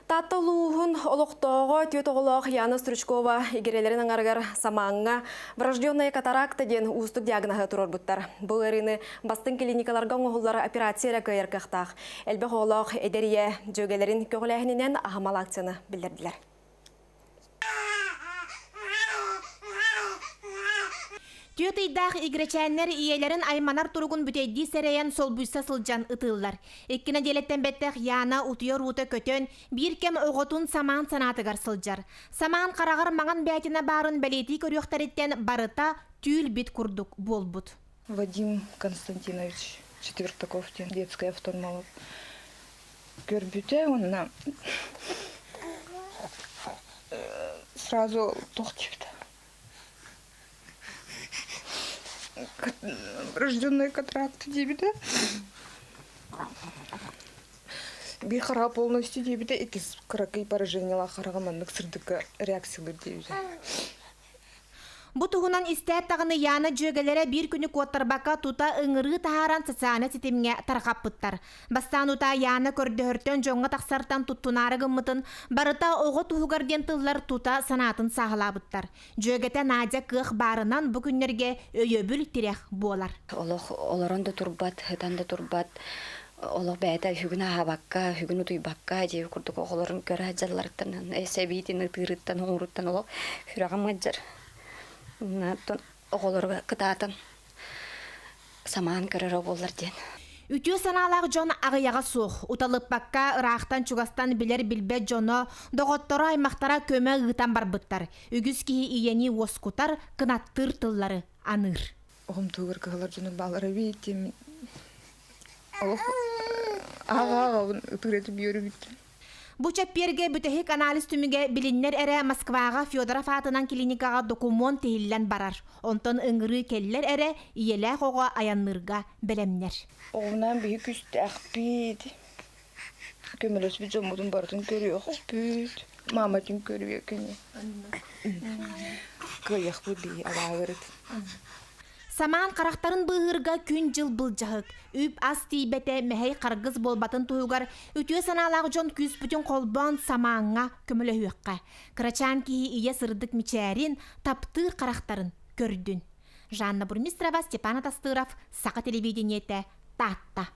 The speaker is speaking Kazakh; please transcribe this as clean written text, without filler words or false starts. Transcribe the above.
Татталуғын олықтоғы түйетоғылық Яна Стручкова егерелерін аңарғар самаңға врожденная катаракта ден ұстық диагнозы тұрор бұттар. Бұл әріні бастың клиникаларға оңғылары операцияра көйер қақтақ. Әлбек оғылық әдерие жөгелерін көгіләхінінен ағамал акцияны білдірділер. Түйетейдақ игречәннер иелерін айманар тұрғын бүтейді сәрейен сол бұйса сылжан ұтылар. Еккіне делеттен бәттәқ яна ұтыйор ұты көтен бір кем оғытын саман санатығар сылжар. Саман қарағыр маған бәтіне барын бәлеті көріқтареттен барыта түйіл бет күрдік бол бұд. Вадим Константинович Четвертаков, детский офтальмолог. Көрбүте онна сразу тоқтипті. Рожденные катаракты дебита. Bir қара полностью дебита, икис қарақай поражениялар қарағамандық сырдыққа реакциялар дебита. Бұ тұғынан істәт тағыны яны жөгелері бір күні көттірбақа тута ұңыры тағаран сысаны сетемге тарқап бұттар. Бастан ұта яны көрді хүртен жоңға тақсартан тұттунары ғымытын, барыта оғы тұғығарден тыллар тута санатын сағыла бұттар. Жөгеті Надя қық барынан бұ күнерге өйөбіл тирек болар. Оларон да турбат, хытан да турбат. Олар бәйті хүгіні абаққа, хүгіні тұйбаққа жеу күрдік оғыларын көрі ажаларыттан, сәбейтін, ұтырыттан, оңырыттан олар хүрағам ажар. Оғыларға қытатын саман көрері болар ден. Үтіу саналағы жон ағыяға соқ, ұталып баққа ұрақтан чугастан білер білбет жоны, доғыттары аймақтара көмі ұғытан бар бұттар. Үгіз кейі иені оскутар, қынаттыр тыллары аныр. Оғым тұғыр қағылар жоны балары бейттем. Аға ұтыретіп үйері бітті. Бұ чәпперге бүтәхік анализ түміге біліннер әрі Москваға Федоров атынан клиникаға документ тейілен барар. Онтан ұңыры келлер әрі иелі қоға аяннырға білемнер. Оғынан бейік үсті әқпейді. Көмелес бі жомудың бардың көрі өқпейді. Маматын көрі өкіне. Көйек бұл бей алағырды. Саман қарақтарын бұғырға күн жыл бұл жағық. Үп аз тейбәті мәхей қарғыз болбатын тұғығар, үтіе саналағы жон күз бүтін қолбан саманға көмілі өққа. Қырачан кейі ие сырдық мечәрін таптыр қарақтарын көрдін. Жанна Бурмистрова, Степан Атастыров, Сақа телевидениеті, Татта.